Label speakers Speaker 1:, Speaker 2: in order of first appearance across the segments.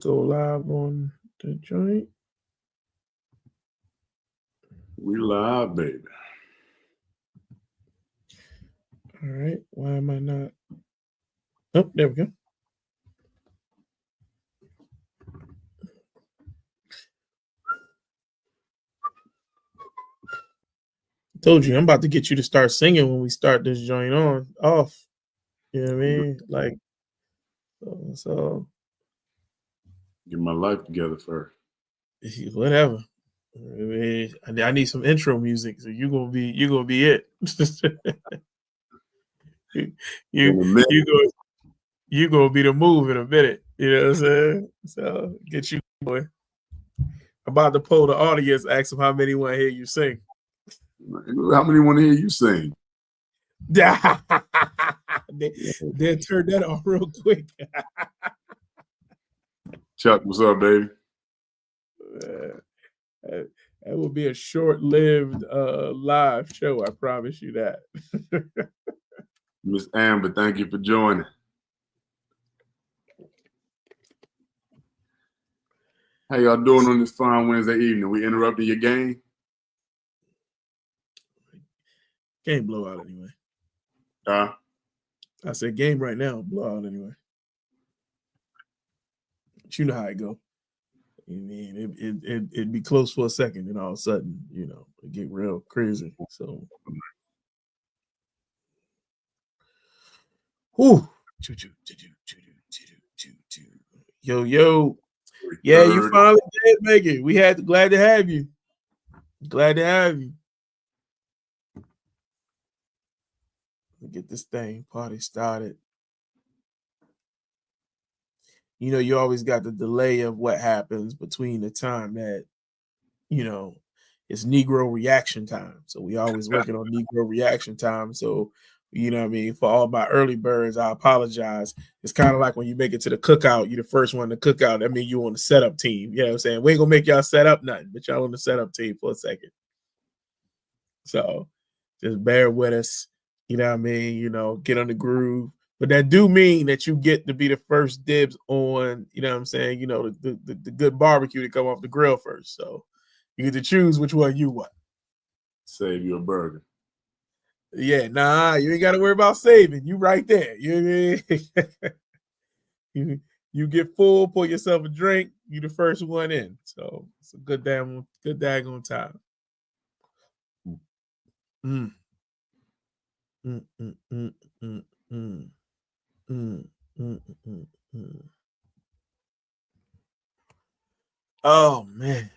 Speaker 1: Go live on the joint.
Speaker 2: We live, baby.
Speaker 1: All right. Why am I not? Oh, there we go. Told you, I'm about to get you to start singing when we start this joint off. You know what I mean? Like, so
Speaker 2: Get my life together first.
Speaker 1: whatever. I need some intro music, so you're gonna be it. you you gonna be the move in a minute. You know what I'm saying? So get you boy. About to poll the audience, ask them how many want to hear you sing.
Speaker 2: How many want to hear you sing?
Speaker 1: They turn that off real quick.
Speaker 2: Chuck, what's up, baby?
Speaker 1: That will be a short-lived live show. I promise you that.
Speaker 2: Miss Amber, thank you for joining. How y'all doing on this fine Wednesday evening? We interrupted your game?
Speaker 1: Game blowout anyway.
Speaker 2: Huh?
Speaker 1: I said game right now, blowout anyway. But you know how it go. I mean, it'd be close for a second, and all of a sudden, you know, it get real crazy. So, whoo, yo, yeah, you finally did make it. We had glad to have you. Glad to have you. Get this thing party started. You know, you always got the delay of what happens between the time that, you know, it's Negro reaction time. So we always working on Negro reaction time. So, you know what I mean? For all my early birds, I apologize. It's kind of like when you make it to the cookout, you're the first one to cook out. That means you on the setup team. You know what I'm saying? We ain't gonna make y'all set up nothing, but y'all on the setup team for a second. So just bear with us. You know what I mean? You know, get on the groove. But that do mean that you get to be the first dibs on, you know what I'm saying, you know, the good barbecue to come off the grill first. So you get to choose which one you want.
Speaker 2: Save you a burger.
Speaker 1: Yeah, nah, you ain't got to worry about saving. You right there. You know what I mean? you get full, pour yourself a drink, you the first one in. So it's a good daggone time. Mm. Mm, mm, mm, mm, mm. Mm, mm, mm, mm. Oh man,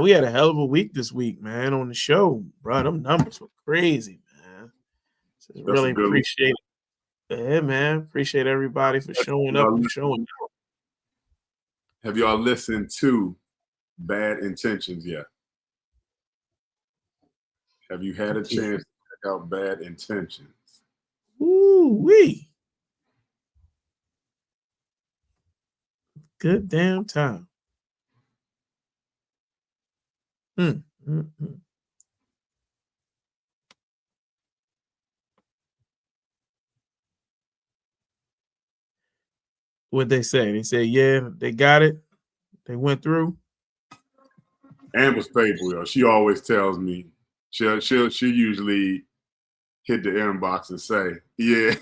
Speaker 1: we had a hell of a week this week, man. On the show, bro, them numbers were crazy, man. So really appreciate it. Yeah, man, appreciate everybody for showing up and showing out.
Speaker 2: Have y'all listened to Bad Intentions yet? Have you had a chance to check out Bad Intentions?
Speaker 1: Ooh-wee. Good damn time. Mm, mm, mm. What'd they say? They say, yeah, they got it. They went through.
Speaker 2: Amber's faithful, yo. She always tells me she usually hit the inbox and say, yeah.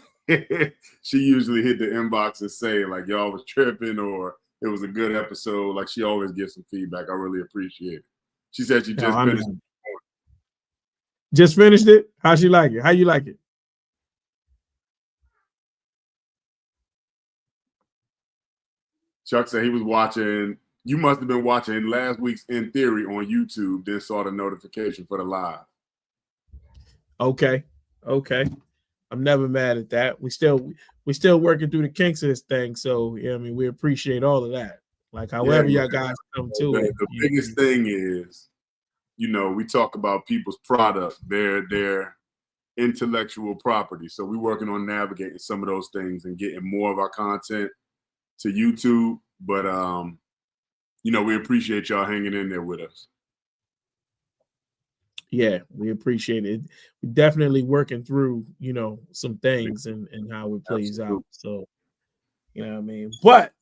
Speaker 2: She usually hit the inbox and say, like, y'all was tripping or it was a good episode. Like, she always gives some feedback. I really appreciate it. She said she just finished it.
Speaker 1: Just finished it? How'd she like it? How you like it?
Speaker 2: Chuck said he was watching. You must have been watching last week's In Theory on YouTube, then saw the notification for the live.
Speaker 1: Okay. I'm never mad at that. We still working through the kinks of this thing. So yeah, I mean, we appreciate all of that. Like however y'all guys come to it.
Speaker 2: The biggest thing is, you know, we talk about people's product, their intellectual property. So we're working on navigating some of those things and getting more of our content to YouTube. But you know, we appreciate y'all hanging in there with us.
Speaker 1: Yeah, we appreciate it. We're definitely working through, you know, some things and how it plays out. So You know what I mean? But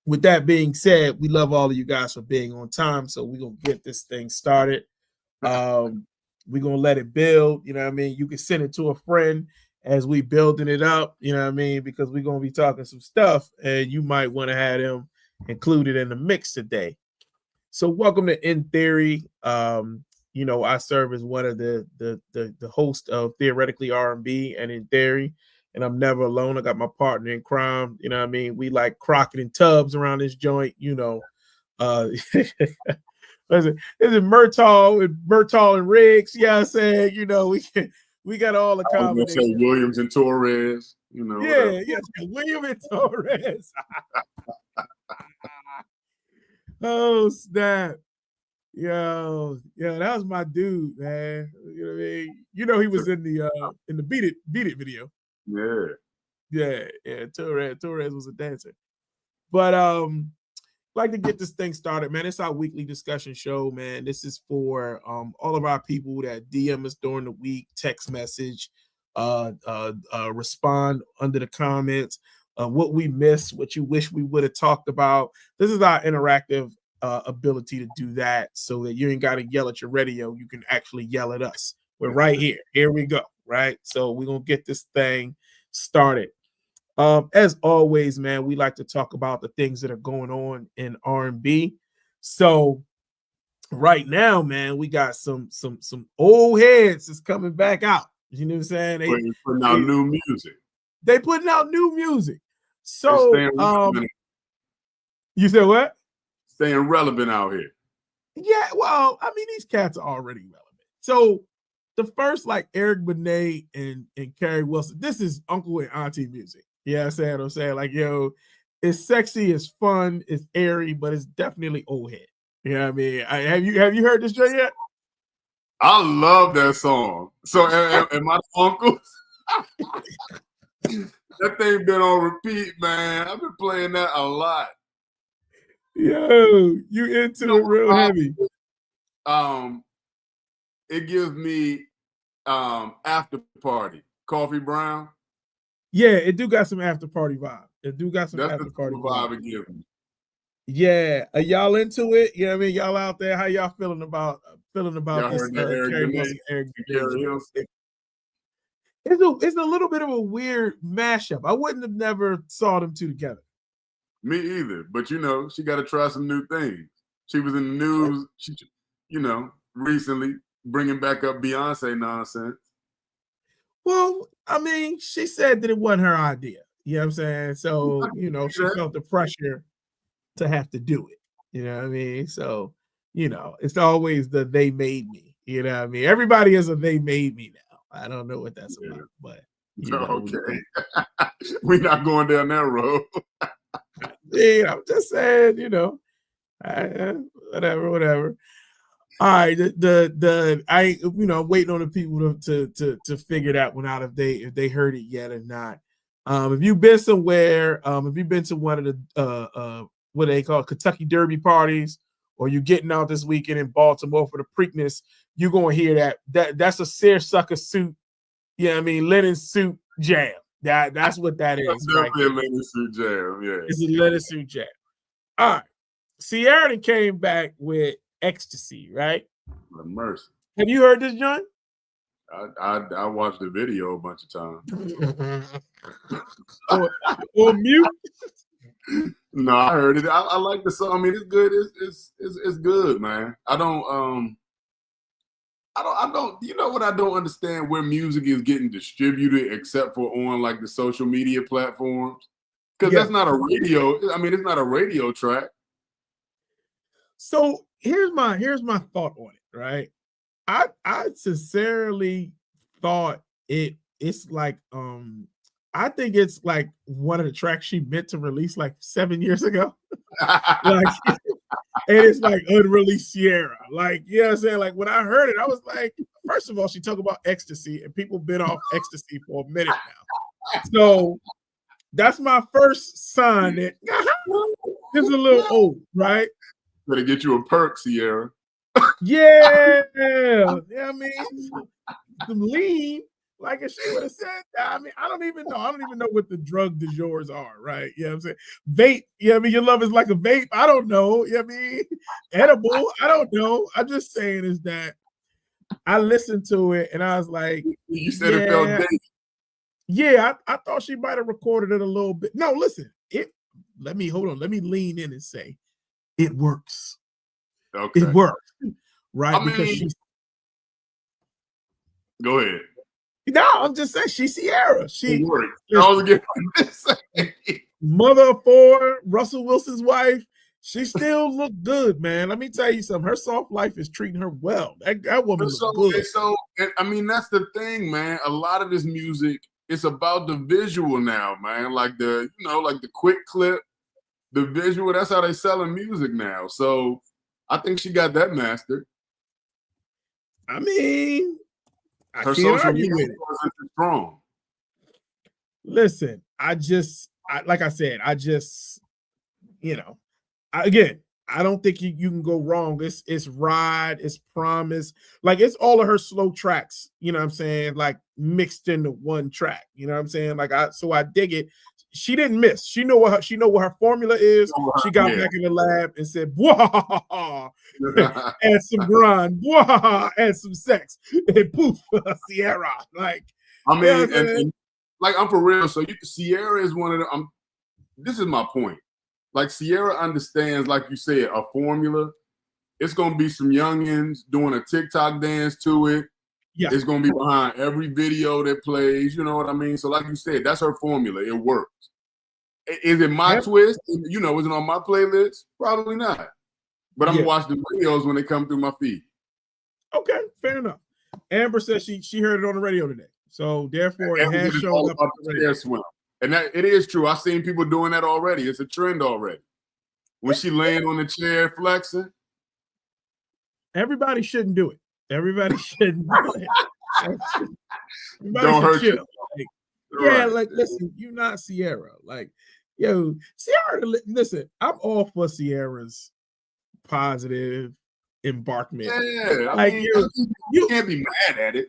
Speaker 1: with that being said, we love all of you guys for being on time. So we're gonna get this thing started. We're gonna let it build, you know what I mean? You can send it to a friend as we building it up, you know what I mean? Because we're gonna be talking some stuff and you might want to have them included in the mix today. So welcome to In Theory. You know, I serve as one of the host of Theoretically R&B and In Theory, and I'm never alone. I got my partner in crime. You know what I mean? We like Crockett and Tubbs around this joint. You know, is it Murtaugh and Riggs? Yeah, I'm saying, you know, we got all the combinations.
Speaker 2: Say Williams and Torres. You know,
Speaker 1: yes, William and Torres. Oh snap. Yo, that was my dude, man. You know what I mean? You know, he was in the Beat It video. Yeah. Torres was a dancer. But like to get this thing started, man. It's our weekly discussion show, man. This is for all of our people that DM us during the week, text message, respond under the comments, what we missed, what you wish we would have talked about. This is our interactive ability to do that, so that you ain't got to yell at your radio. You can actually yell at us. We're right here. Here we go. Right. So we're gonna get this thing started. As always, man, we like to talk about the things that are going on in R&B. So right now, man, we got some old heads that's coming back out. You know what I'm saying?
Speaker 2: They putting out new music.
Speaker 1: They putting out new music. So you said what?
Speaker 2: Staying relevant out here.
Speaker 1: Yeah, well, I mean, these cats are already relevant. So the first, like Eric Benet and Carrie Wilson, this is uncle and auntie music. Yeah, I'm saying, like, yo, it's sexy, it's fun, it's airy, but it's definitely old head. You know what I mean? Have you heard this joint yet?
Speaker 2: I love that song. So am I the uncles? That thing been on repeat, man. I've been playing that a lot.
Speaker 1: Yo, you into it real heavy.
Speaker 2: It gives me after party. Coffee Brown.
Speaker 1: Yeah, it do got some after party vibe. It do got some after party vibe.
Speaker 2: It gives me.
Speaker 1: Yeah, are y'all into it? You know what I mean? Y'all out there, how y'all feeling about this? It's a little bit of a weird mashup. I wouldn't have never saw them two together.
Speaker 2: Me either, but you know, she got to try some new things. She was in the news, recently bringing back up Beyonce nonsense.
Speaker 1: Well, I mean, she said that it wasn't her idea. You know what I'm saying? So, you know, she felt the pressure to have to do it. You know what I mean? So, you know, it's always the they made me. You know what I mean? Everybody is a they made me now. I don't know what that's about, but
Speaker 2: okay. We're not going down that road.
Speaker 1: Yeah, I'm just saying, you know, whatever. All right, I'm waiting on the people to figure that one out if they heard it yet or not. If you've been somewhere, if you've been to one of the what they call Kentucky Derby parties, or you're getting out this weekend in Baltimore for the Preakness, you're gonna hear that's a seersucker suit. Yeah, you know I mean, linen suit jam. That's what that is.
Speaker 2: Right? A linen suit jam. Yeah,
Speaker 1: it's a linen suit jam. All right, Ciara came back with Ecstasy, right?
Speaker 2: Mercy.
Speaker 1: Have you heard this, John?
Speaker 2: I watched the video a bunch of times.
Speaker 1: or mute.
Speaker 2: No, I heard it. I like the song. I mean, it's good. It's good, man. I don't. You know what? I don't understand where music is getting distributed, except for on like the social media platforms, because that's not a radio. I mean, it's not a radio track.
Speaker 1: So here's my thought on it. Right, I sincerely thought it's like I think it's like one of the tracks she meant to release like 7 years ago. Like, and it's like unreleased Ciara. Like, you know what I'm saying? Like, when I heard it, I was like, first of all, she talked about ecstasy, and people been off ecstasy for a minute now. So that's my first sign that it's a little old, right?
Speaker 2: Better get you a perk, Ciara.
Speaker 1: Yeah. I mean, some lean. Like if she would have said that, I mean, I don't even know what the drug du jours are, right? You know what I'm saying? Vape, you know what I mean? Your love is like a vape. I don't know. You know what I mean? Edible, I don't know. I'm just saying is that I listened to it and I was like,
Speaker 2: You said it felt dated.
Speaker 1: Yeah, I thought she might have recorded it a little bit. No, listen, let me lean in and say it works.
Speaker 2: Okay.
Speaker 1: It works, right?
Speaker 2: I
Speaker 1: Because
Speaker 2: mean,
Speaker 1: she's
Speaker 2: go ahead.
Speaker 1: no, I'm just saying she's Ciara. She mother of four, Russell Wilson's wife. She still look good, man. Let me tell you something. Her soft life is treating her well. That woman look good.
Speaker 2: So, I mean, that's the thing, man. A lot of this music, it's about the visual now, man. Like the quick clip, the visual. That's how they selling music now. So, I think she got that mastered.
Speaker 1: I mean, I
Speaker 2: her
Speaker 1: can't
Speaker 2: social
Speaker 1: argue
Speaker 2: media
Speaker 1: with it.
Speaker 2: wasn't strong.
Speaker 1: Listen, like I said, again, I don't think you can go wrong. It's Ride, it's Promise, like it's all of her slow tracks, you know what I'm saying, like mixed into one track, you know what I'm saying? Like I dig it. She didn't miss. She know what her formula is. She got back in the lab and said, "Bwah, and some grind, bwah, and some sex, and poof, Ciara." Like,
Speaker 2: I mean, and like I'm for real. So Ciara is one of the. This is my point. Like Ciara understands, like you said, a formula. It's gonna be some youngins doing a TikTok dance to it. Yeah. It's gonna be behind every video that plays. You know what I mean? So, like you said, that's her formula. It works. Is it my twist? You know, is it on my playlist? Probably not. But I'm gonna watch the videos when they come through my feed.
Speaker 1: Okay, fair enough. Amber says she heard it on the radio today, so therefore it has shown up on the radio.
Speaker 2: And that it is true. I've seen people doing that already. It's a trend already. When she laying on the chair flexing.
Speaker 1: Everybody shouldn't do it. Everybody shouldn't do it.
Speaker 2: Don't hurt you.
Speaker 1: Like listen, you're not Ciara. Like, yo, Ciara, listen, I'm all for Ciara's positive embarkment.
Speaker 2: Yeah,
Speaker 1: like
Speaker 2: you can't be mad at it.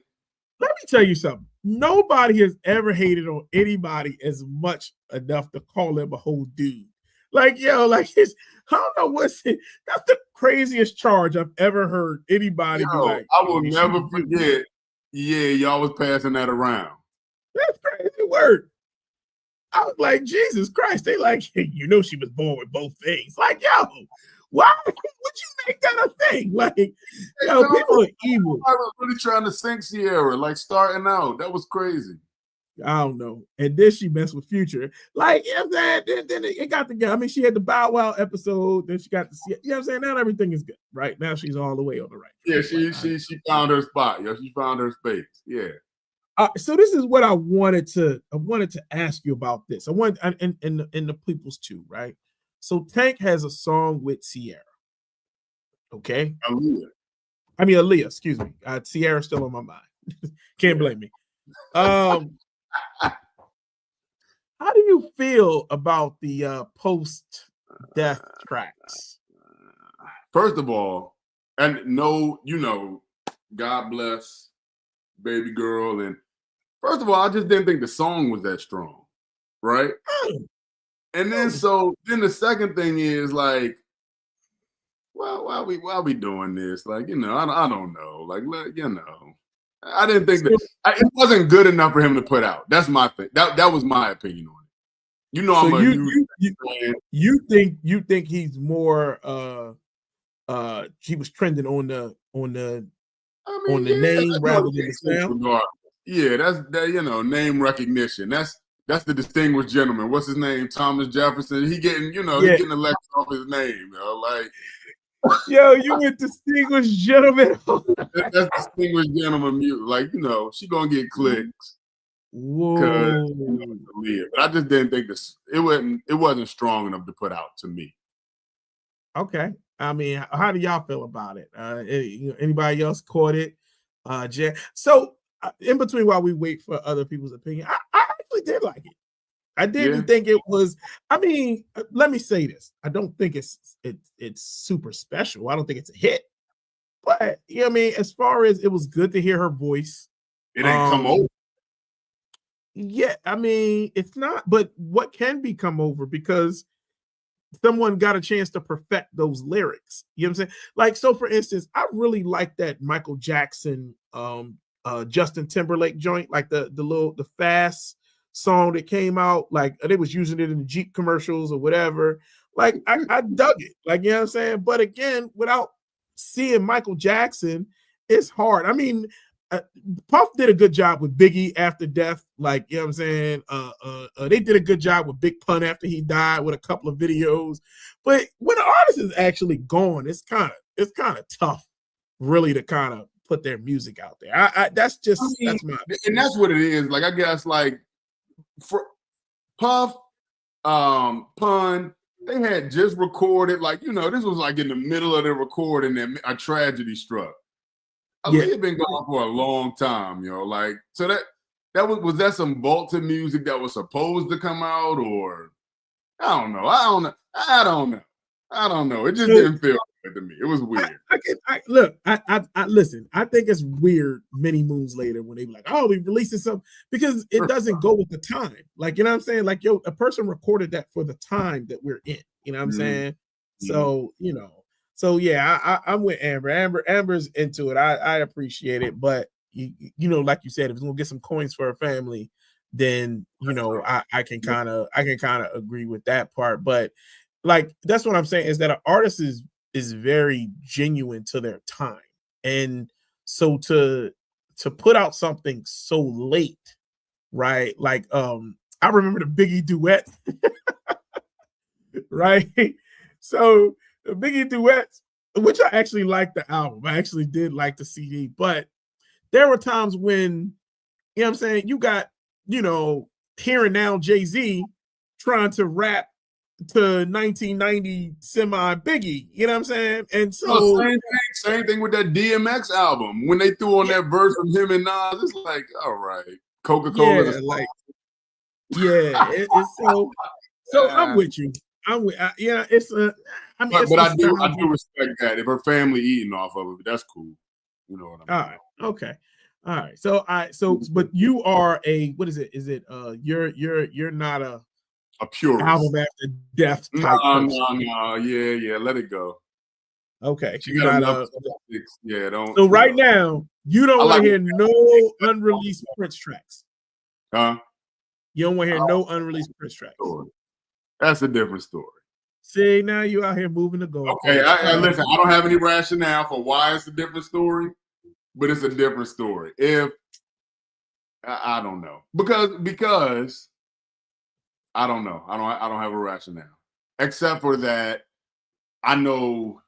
Speaker 1: Let me tell you something. Nobody has ever hated on anybody as much enough to call him a whole dude. Like, yo, like I don't know what's it. That's the craziest charge I've ever heard anybody be like.
Speaker 2: I will never forget. Yeah, y'all was passing that around.
Speaker 1: That's crazy word. I was like, Jesus Christ. They like, hey, she was born with both things. Like, yo, why would you make that a thing? Like, people are evil.
Speaker 2: I was really trying to sink Ciara, like starting out. That was crazy.
Speaker 1: I don't know. And then she messed with Future. Like, you know what I'm saying? Then it got together. I mean, she had the Bow Wow episode. Then she got to see it. You know what I'm saying? Now everything is good. Right? Now she's all the way on the right.
Speaker 2: Yeah, she found her spot. Yeah, she found her space. Yeah.
Speaker 1: So this is what I wanted to ask you about this. I want and the people's too, right? So Tank has a song with Ciara. Okay. Aaliyah, excuse me. Ciara's still on my mind. Can't blame me. How do you feel about the post-death tracks?
Speaker 2: First of all, and God bless Baby Girl. And first of all, I just didn't think the song was that strong, right? And then then the second thing is like, well, why we doing this? Like, I don't know. Like, I didn't think that it wasn't good enough for him to put out. That's my thing. That was my opinion on it.
Speaker 1: I'm a huge fan. You think he's more he was trending on the name rather than the sound?
Speaker 2: Yeah, that's name recognition. That's the distinguished gentleman. What's his name? Thomas Jefferson. He getting, he getting elected off his name, like.
Speaker 1: Yo, you went distinguished gentleman.
Speaker 2: That's distinguished gentleman mute. Like, she gonna get clicks.
Speaker 1: Whoa.
Speaker 2: But I just didn't think it wasn't strong enough to put out to me.
Speaker 1: Okay. I mean, how do y'all feel about it? Anybody else caught it? So in between while we wait for other people's opinion, I actually did like it. I didn't think it was. I mean, let me say this. I don't think it's super special. I don't think it's a hit. But I mean, as far as it was good to hear her voice.
Speaker 2: It ain't come over.
Speaker 1: Yeah, I mean, it's not, but what can become over because someone got a chance to perfect those lyrics. You know what I'm saying? Like, so for instance, I really like that Michael Jackson, Justin Timberlake joint, like the fast song that came out, like they was using it in the Jeep commercials or whatever. Like, I dug it. Like, you know what I'm saying? But again, without seeing Michael Jackson, it's hard. I mean, Puff did a good job with Biggie after death. Like, you know what I'm saying? They did a good job with Big Pun after he died with a couple of videos. But when the artist is actually gone, it's kind of tough, really, to kind of put their music out there. That's my
Speaker 2: and that's what it is. Like, I guess, like, for Puff, Pun, they had just recorded, like, this was like in the middle of the recording and a tragedy struck. Aaliyah had been gone for a long time, like, so that was that some Volta music that was supposed to come out, or I don't know. It just didn't feel good to me. It was weird.
Speaker 1: Listen, I think it's weird many moons later when they be like, oh, we releasing something, because it doesn't go with the time. Like, you know what I'm saying? Like, a person recorded that for the time that we're in. You know what I'm saying? Mm-hmm. So, so yeah, I'm with Amber. Amber's into it. I appreciate it, but like you said, if it's gonna get some coins for her family, then I can kind of agree with that part. But like, that's what I'm saying, is that an artist is very genuine to their time, and so to put out something so late, right? Like, I remember the Biggie duet, right? So the Biggie duets, which I actually liked the album. I actually did like the CD, but there were times when, you know what I'm saying, you got, Here and Now Jay-Z trying to rap to 1990 semi Biggie, you know what I'm saying? And so
Speaker 2: same thing with that DMX album. When they threw on that verse from him and Nas, it's like, all right, Coca-Cola.
Speaker 1: It's so I'm with you. It's I mean,
Speaker 2: but I do respect that. If her family eating off of it, that's cool. You know what I mean?
Speaker 1: All right. Okay. All right. So but you are what is it? Is it you're not a
Speaker 2: purist,
Speaker 1: album after death type person?
Speaker 2: No. Yeah. Let it go.
Speaker 1: Okay.
Speaker 2: You're not don't.
Speaker 1: So right now, you don't want to hear no unreleased Prince tracks.
Speaker 2: Huh?
Speaker 1: You don't want to hear no unreleased Prince tracks.
Speaker 2: That's a different story.
Speaker 1: See, now you out here moving the goal.
Speaker 2: Okay, listen, I don't have any rationale for why it's a different story, but it's a different story. If I don't know, because I don't know. I don't have a rationale, except for that I know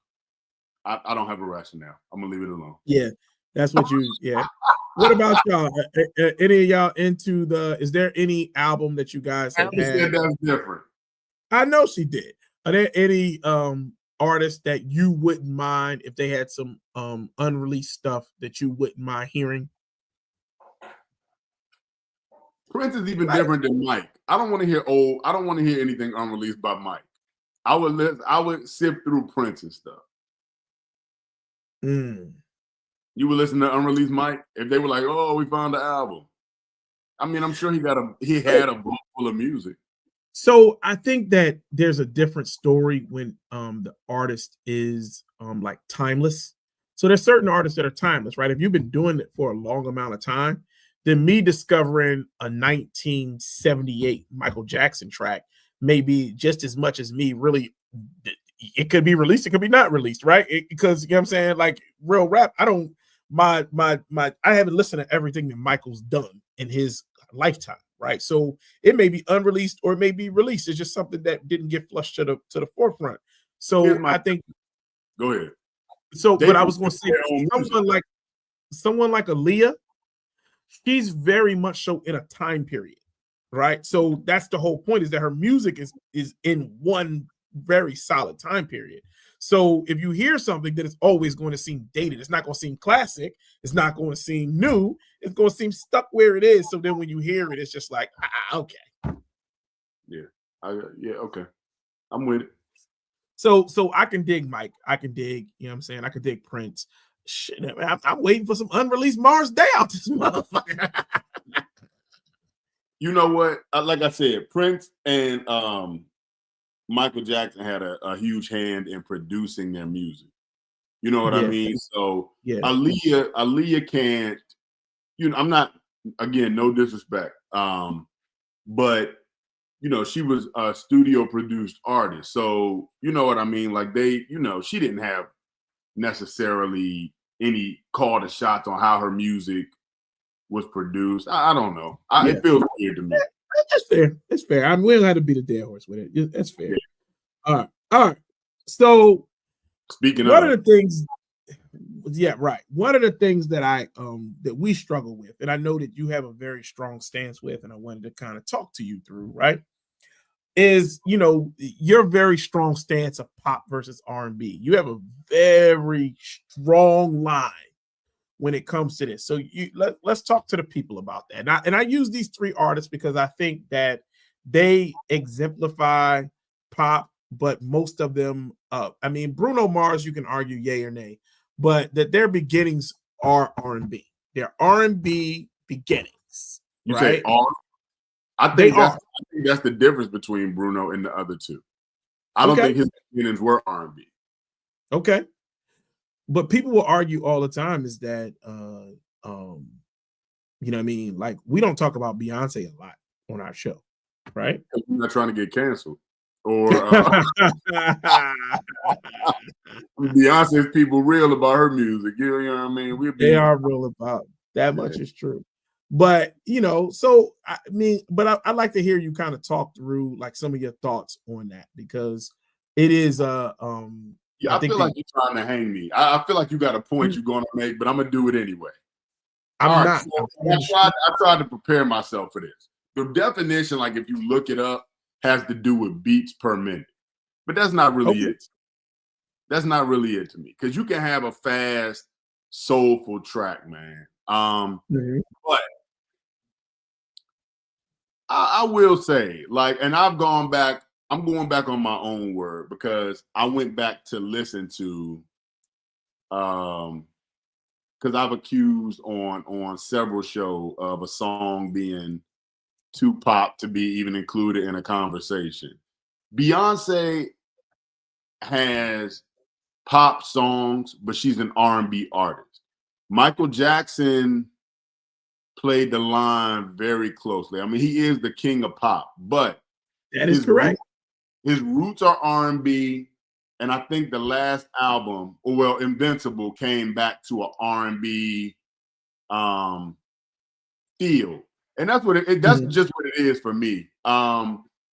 Speaker 2: I don't have a rationale. I'm gonna leave it alone.
Speaker 1: Yeah, that's what you. Yeah. What about y'all? Any of y'all into is there any album that you guys have had?
Speaker 2: That's different.
Speaker 1: I know she did. Are there any artists that you wouldn't mind if they had some unreleased stuff that you wouldn't mind hearing?
Speaker 2: Prince is even different than Mike. I don't want to hear anything unreleased by Mike. I would sift through Prince and stuff. You would listen to unreleased Mike if they were like, "Oh, we found the album." I mean, I'm sure he had a book full of music.
Speaker 1: So I think that there's a different story when the artist is like timeless. So there's certain artists that are timeless, right? If you've been doing it for a long amount of time, then me discovering a 1978 Michael Jackson track may be just as much as me really. It could be released, it could be not released, right? Because you know what I'm saying, like real rap, I don't I haven't listened to everything that Michael's done in his lifetime, right? So it may be unreleased or it may be released. It's just something that didn't get flushed to the forefront. So I think.
Speaker 2: Go ahead.
Speaker 1: So, but I was going to say, someone like Aaliyah, she's very much so in a time period, right? So that's the whole point, is that her music is in one very solid time period. So if you hear something that is always going to seem dated, it's not going to seem classic, it's not going to seem new, it's going to seem stuck where it is. So then when you hear it, it's just like, okay.
Speaker 2: Yeah. Okay. I'm with it.
Speaker 1: So I can dig Mike. I can dig, you know what I'm saying? I can dig Prince. Shit, I'm waiting for some unreleased Mars Day out this motherfucker.
Speaker 2: You know what? Like I said, Prince and Michael Jackson had a huge hand in producing their music. You know what I
Speaker 1: Yeah,
Speaker 2: mean? So
Speaker 1: yeah,
Speaker 2: Aaliyah can't. I'm not, again, no disrespect, but she was a studio produced artist. So you know what I mean? Like she didn't have necessarily any call to shots on how her music was produced. I don't know.
Speaker 1: yeah.
Speaker 2: It feels weird to me.
Speaker 1: That's fair. That's fair. I mean, we don't have to be the dead horse with it. That's fair.
Speaker 2: Yeah.
Speaker 1: All right. So
Speaker 2: Speaking
Speaker 1: one
Speaker 2: of
Speaker 1: the things, yeah, right. One of the things that that we struggle with, and I know that you have a very strong stance with, and I wanted to kind of talk to you through, right? Is your very strong stance of pop versus R&B. You have a very strong line when it comes to this. So let's talk to the people about that. And I use these three artists because I think that they exemplify pop, but most of them, I mean, Bruno Mars, you can argue yay or nay, but that their beginnings are R&B. They're R&B beginnings.
Speaker 2: you
Speaker 1: right?
Speaker 2: say R. I think that's the difference between Bruno and the other two. I don't think his beginnings were R&B.
Speaker 1: Okay. But people will argue all the time is that you know what I mean? Like, we don't talk about Beyonce a lot on our show, right?
Speaker 2: We're not trying to get canceled. Or Beyonce's people real about her music. You know what I mean?
Speaker 1: They are real about that much is true. But so I mean, but I'd like to hear you kind of talk through like some of your thoughts on that, because it is
Speaker 2: yeah, I feel like you're trying to hang me. I feel like you got a point you're going to make, but I'm gonna do it anyway.
Speaker 1: I'm not.
Speaker 2: So I tried to prepare myself for this. The definition, like if you look it up, has to do with beats per minute, but that's not really it. That's not really it to me, because you can have a fast, soulful track, man. But I will say, like, and I'm going back on my own word, because I went back to listen to, because I've accused on several shows of a song being too pop to be even included in a conversation. Beyonce has pop songs, but she's an R&B artist. Michael Jackson played the line very closely. I mean, he is the king of pop, but
Speaker 1: that is correct.
Speaker 2: His roots are R&B, and I think the last album, Invincible, came back to an R&B feel, and that's what that's just what it is for me.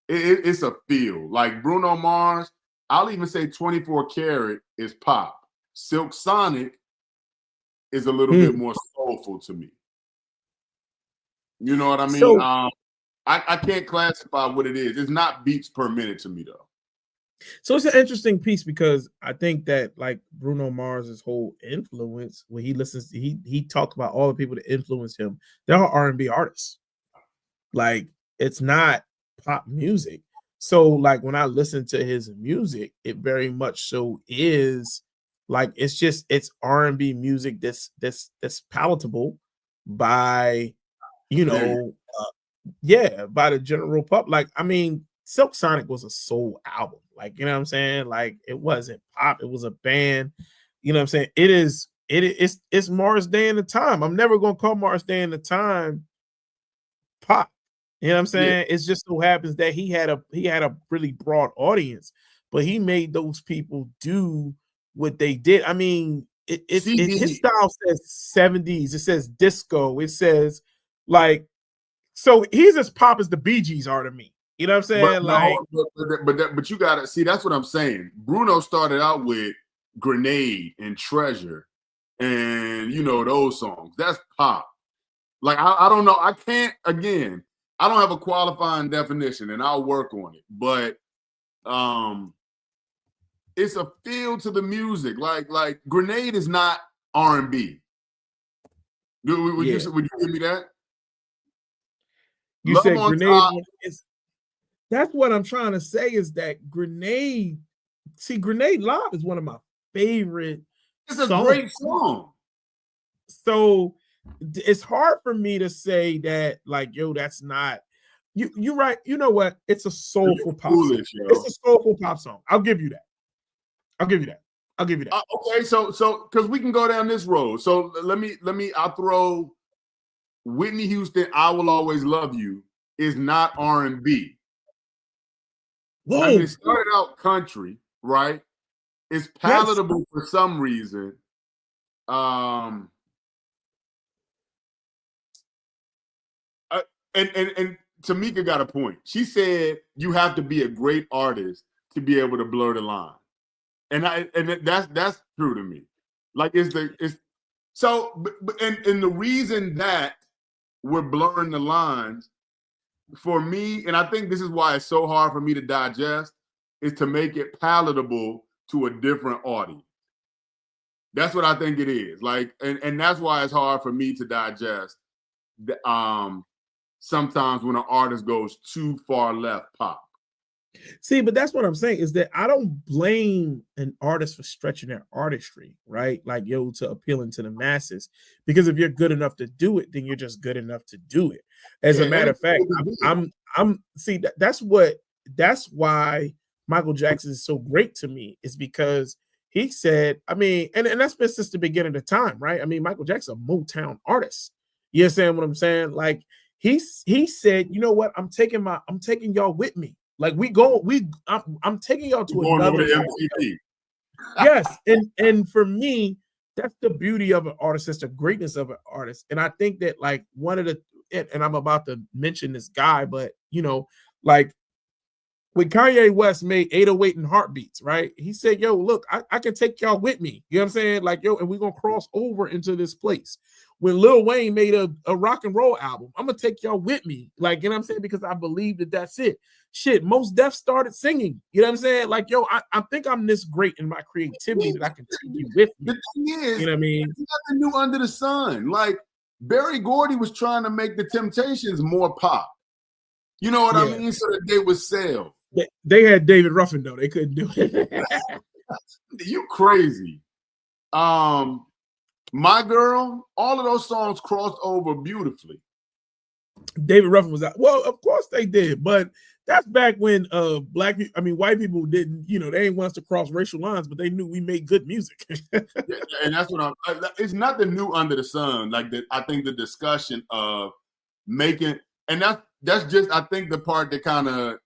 Speaker 2: It's a feel. Like Bruno Mars, I'll even say 24 Karat is pop. Silk Sonic is a little bit more soulful to me. You know what I mean? So, I can't classify what it is. It's not beats per minute to me, though.
Speaker 1: So it's an interesting piece, because I think that like Bruno Mars's whole influence, when he listens, he talked about all the people that influenced him. They're all R&B artists. Like, it's not pop music. So like when I listen to his music, it very much so is like it's R&B music that's palatable by by the general public. Like, I mean, Silk Sonic was a soul album. Like, you know what I'm saying? Like, it wasn't pop, it was a band. You know what I'm saying? It's Mars Day in the Time. I'm never gonna call Mars Day in the Time pop. You know what I'm saying? Yeah. It just so happens that he had a really broad audience, but he made those people do what they did. I mean, his style says 70s, it says disco, it says like, so he's as pop as the Bee Gees are to me. You know what I'm saying?
Speaker 2: But you gotta see, that's what I'm saying. Bruno started out with Grenade and Treasure and those songs. That's pop. Like, I don't know. I don't have a qualifying definition, and I'll work on it. But it's a feel to the music. Like Grenade is not R&B. Would you give me that?
Speaker 1: You said Grenade. That's what I'm trying to say, is that Grenade. See, Grenade Live is one of my favorite.
Speaker 2: It's a great song.
Speaker 1: So it's hard for me to say that, like, yo, that's not. you're right. You know what? It's a soulful pop song.
Speaker 2: Foolish, yo.
Speaker 1: It's a soulful pop song. I'll give you that.
Speaker 2: Okay, so because we can go down this road. So let me. I'll throw Whitney Houston. I Will Always Love You is not R&B.
Speaker 1: Whoa.
Speaker 2: I mean, it started out country, right? It's palatable for some reason. And Tamika got a point. She said you have to be a great artist to be able to blur the line, and that's true to me. Like and the reason that we're blurring the lines for me, and I think this is why it's so hard for me to digest, is to make it palatable to a different audience. That's what I think it is. Like, and that's why it's hard for me to digest. Sometimes when an artist goes too far left pop.
Speaker 1: See, but that's what I'm saying is that I don't blame an artist for stretching their artistry, right? Like, to appealing to the masses. Because if you're good enough to do it, then you're just good enough to do it. As a matter of fact, that's why Michael Jackson is so great to me, is because he said, I mean, and that's been since the beginning of time, right? I mean, Michael Jackson, a Motown artist. You understand what I'm saying? Like, he said, you know what? I'm taking y'all with me. Like, I'm taking y'all to another MTV. Yes, and for me, that's the beauty of an artist. That's the greatness of an artist. And I think that, like, and I'm about to mention this guy, but like, when Kanye West made 808 and Heartbeats, right? He said, yo, look, I can take y'all with me. You know what I'm saying? Like, yo, and we're going to cross over into this place. When Lil Wayne made a rock and roll album, I'm going to take y'all with me. Like, you know what I'm saying? Because I believe that that's it. Shit, Mos Def started singing. You know what I'm saying? Like, yo, I think I'm this great in my creativity that I can take you with me.
Speaker 2: The thing is,
Speaker 1: you know what I mean?
Speaker 2: There's nothing new under the sun. Like, Berry Gordy was trying to make the Temptations more pop. You know what I mean? So that they would sell.
Speaker 1: They had David Ruffin, though. They couldn't do it.
Speaker 2: You crazy. My Girl, all of those songs crossed over beautifully.
Speaker 1: David Ruffin was out. Well, of course they did, but that's back when white people didn't, they didn't want us to cross racial lines, but they knew we made good music.
Speaker 2: And that's what it's nothing new under the sun. Like, I think the discussion of making, and that's just, I think, the part that kind of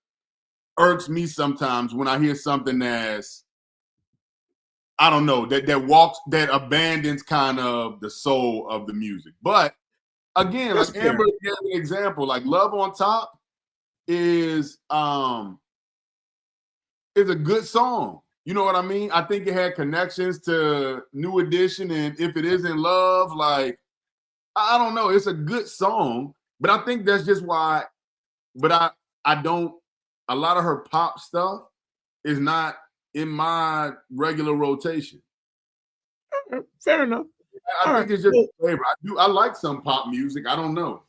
Speaker 2: irks me sometimes when I hear something that's, I don't know, that abandons kind of the soul of the music. But again, like Amber gave an example, like Love on Top is a good song. You know what I mean? I think it had connections to New Edition and If It Isn't Love. Like, I don't know. It's a good song, but I think that's just why. But I don't. A lot of her pop stuff is not in my regular rotation.
Speaker 1: Fair enough.
Speaker 2: I think it's just a flavor. I like some pop music. I don't know.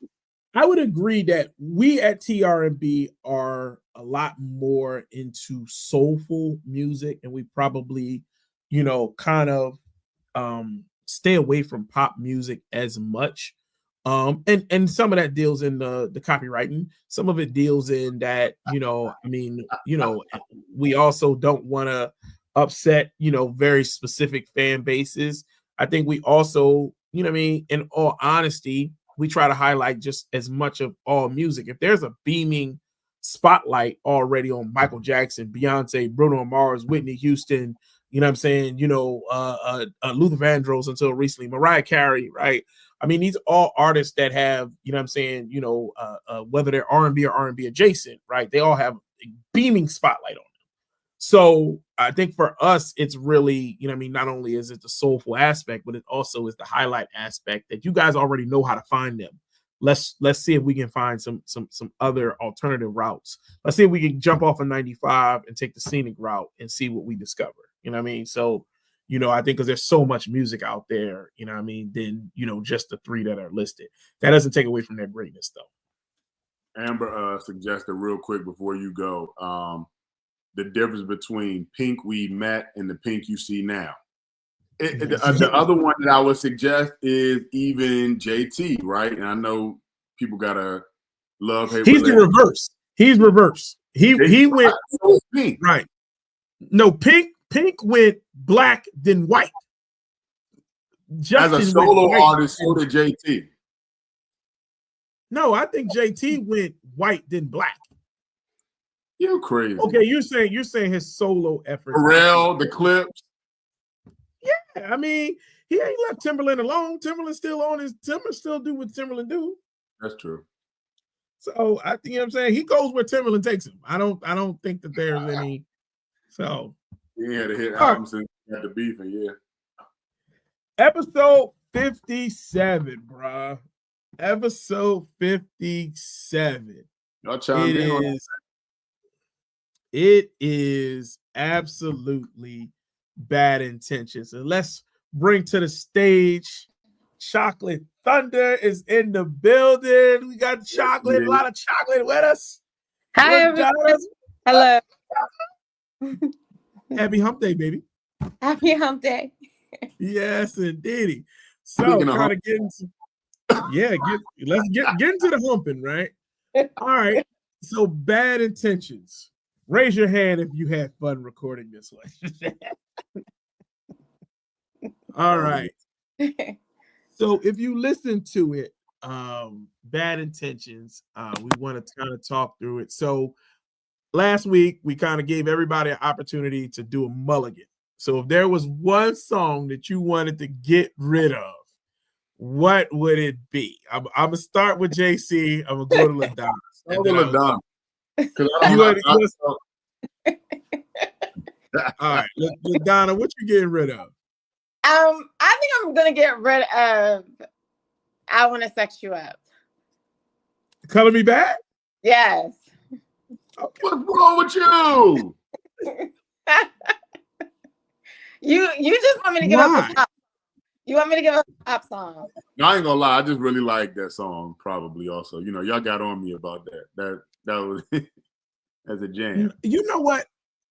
Speaker 1: I would agree that we at TRNB are a lot more into soulful music, and we probably, kind of stay away from pop music as much. And some of that deals in the copywriting. Some of it deals in that, we also don't want to upset, very specific fan bases. I think we also, in all honesty, we try to highlight just as much of all music. If there's a beaming spotlight already on Michael Jackson, Beyonce, Bruno Mars, Whitney Houston, you know what I'm saying? Luther Vandross until recently, Mariah Carey, right? I mean, these are all artists that have, whether they're R&B or R&B adjacent, right? They all have a beaming spotlight on them. So I think for us, it's really, not only is it the soulful aspect, but it also is the highlight aspect that you guys already know how to find them. Let's see if we can find some other alternative routes. Let's see if we can jump off of 95 and take the scenic route and see what we discover. You know what I mean? So, I think because there's so much music out there, then, just the three that are listed. That doesn't take away from their greatness, though.
Speaker 2: Amber suggested real quick before you go, the difference between Pink We Met and the Pink You See Now. The other one that I would suggest is even JT, right? And I know people got to Love hate.
Speaker 1: He's the reverse. He's reverse. He went
Speaker 2: Pink.
Speaker 1: right. No, Pink went black then white.
Speaker 2: Justin as a solo artist, so did JT.
Speaker 1: No, I think JT went white then black.
Speaker 2: You're crazy.
Speaker 1: Okay, you're saying his solo effort.
Speaker 2: Pharrell, the Clips.
Speaker 1: Yeah, I mean, he ain't left Timberland alone. Timberland still do what Timberland do.
Speaker 2: That's true.
Speaker 1: So I think, you know what I'm saying, he goes where Timberland takes him. I don't think that there's any. So
Speaker 2: he had a hit album since he had the beefing, yeah.
Speaker 1: Episode 57, bruh. Episode 57.
Speaker 2: Y'all chimed in on that.
Speaker 1: It is absolutely Bad Intentions. And let's bring to the stage Chocolate Thunder is in the building. We got chocolate, a lot of chocolate with us.
Speaker 3: Hi, everyone. Hello.
Speaker 1: Happy hump day, baby.
Speaker 3: Happy hump day.
Speaker 1: Yes, indeedy. So try to get into let's get into the humping, right? All right. So Bad Intentions. Raise your hand if you had fun recording this one. All right. So if you listen to it, Bad Intentions, we want to kind of talk through it. So last week we kind of gave everybody an opportunity to do a mulligan. So if there was one song that you wanted to get rid of, what would it be? I'm gonna start with JC. I'm gonna go to LaDonna.
Speaker 2: Go to LaDonna.
Speaker 1: All right, LaDonna, what you getting rid of?
Speaker 3: I think I'm gonna get rid of I Want to Sex You Up.
Speaker 1: Color Me Bad?
Speaker 3: Yes.
Speaker 2: Okay. What's wrong with you?
Speaker 3: You just want me to give up a pop. You want me to give up a pop song?
Speaker 2: No, I ain't gonna lie. I just really like that song. Probably also, y'all got on me about that. That was as a jam.
Speaker 1: You know what?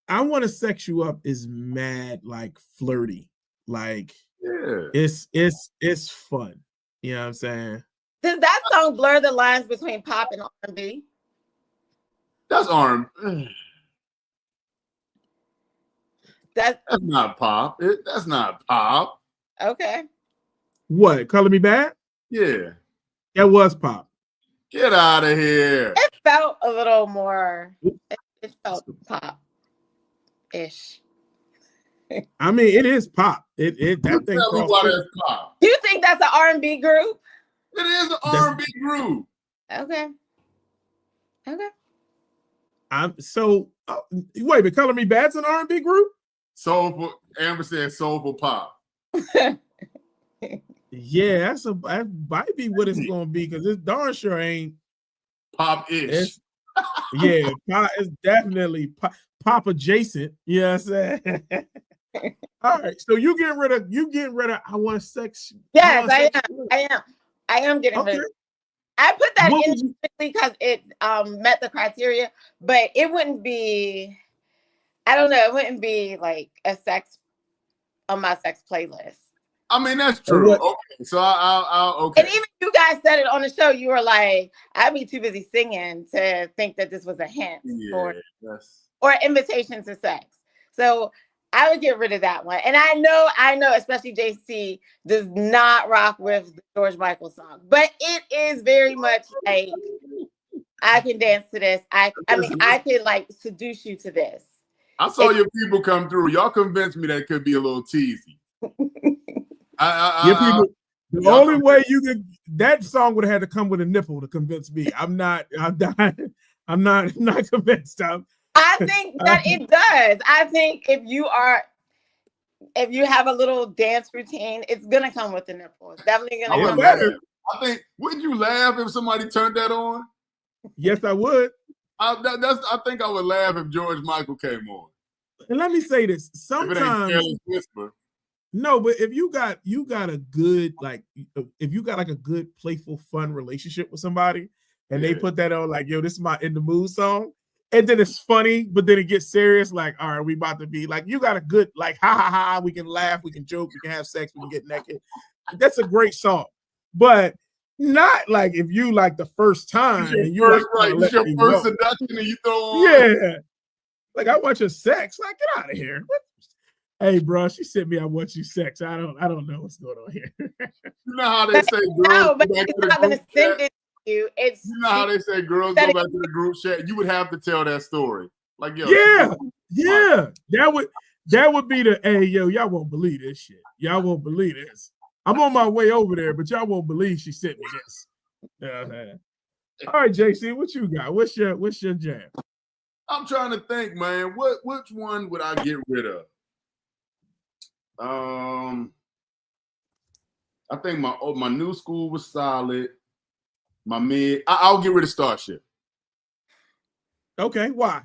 Speaker 1: I Want to Sex You Up is mad like flirty. Like it's fun. You know what I'm saying?
Speaker 3: Does that song blur the lines between pop and R&B?
Speaker 2: That's R&B. That's not pop. That's not pop.
Speaker 3: Okay.
Speaker 1: What? Color Me Bad?
Speaker 2: Yeah.
Speaker 1: That was pop.
Speaker 2: Get out of here.
Speaker 3: It felt a little more. It felt pop-ish.
Speaker 1: I mean, it is pop. That thing.
Speaker 2: Tell me why that's pop.
Speaker 3: You think that's an R&B group?
Speaker 2: It is an R&B group.
Speaker 3: Okay.
Speaker 1: Wait, but Color Me Bad's an R&B group?
Speaker 2: Soulful. Amber said soulful pop.
Speaker 1: Yeah, that might be what it's gonna be because it darn sure ain't
Speaker 2: pop-ish.
Speaker 1: Yeah, it's definitely pop adjacent. You know what I'm saying? All right, so you getting rid of I Want to Sex.
Speaker 3: Yes, I am getting rid of it. I put that in because it met the criteria, but it wouldn't be, I don't know, it wouldn't be like a sex on my sex playlist.
Speaker 2: I mean, that's true. Okay, so I'll okay.
Speaker 3: And even you guys said it on the show. You were like, I'd be too busy singing to think that this was a hint or invitation to sex. So I would get rid of that one. And I know, especially JC does not rock with the George Michael song, but it is very much like, I can dance to this. I mean, I could like seduce you to this.
Speaker 2: I saw your people come through. Y'all convinced me that it could be a little teasy.
Speaker 1: The only way you could, that song would have had to come with a nipple to convince me. I'm not convinced.
Speaker 3: I think that it does. I think if you have a little dance routine, it's gonna come with the nipple. It's definitely gonna come.
Speaker 2: I think. Wouldn't you laugh if somebody turned that on?
Speaker 1: Yes, I would.
Speaker 2: I think I would laugh if George Michael came on.
Speaker 1: And let me say this: sometimes. No, but if you got a good, like, if you got like a good, playful, fun relationship with somebody, and they put that on, like, yo, this is my in the mood song, and then it's funny, but then it gets serious, like, all right, we about to be like, you got a good, like, ha ha ha, we can laugh, we can joke, we can have sex, we can get naked. That's a great song. But Not like if you like the first time and you
Speaker 2: first,
Speaker 1: like
Speaker 2: right. It's your first seduction and you throw on.
Speaker 1: Yeah. Like I want your sex. Like, get out of here. Hey, bro, she sent me I want you sex. I don't know what's going on here.
Speaker 2: You know how they say girls
Speaker 3: no, but she's not gonna send it to you.
Speaker 2: You know how they say girls go back to the group chat. You would have to tell that story. Like, yo,
Speaker 1: yeah. That would be the hey, yo, y'all won't believe this shit. Y'all won't believe this. I'm on my way over there, but y'all won't believe she sent me this. All right, JC, what you got? What's your jam?
Speaker 2: I'm trying to think, man. Which one would I get rid of? I think my new school was solid. My mid, I'll get rid of Starship.
Speaker 1: Okay, why?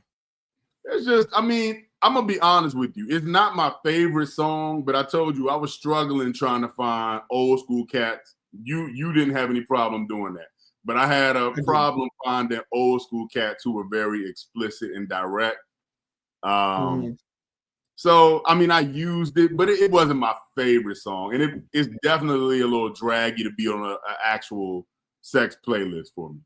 Speaker 2: It's just, I mean, I'm gonna be honest with you. It's not my favorite song, but I told you I was struggling trying to find old school cats. You didn't have any problem doing that, but I had a problem finding old school cats who were very explicit and direct. So I mean, I used it, but it wasn't my favorite song, and it's definitely a little draggy to be on an actual sex playlist for me.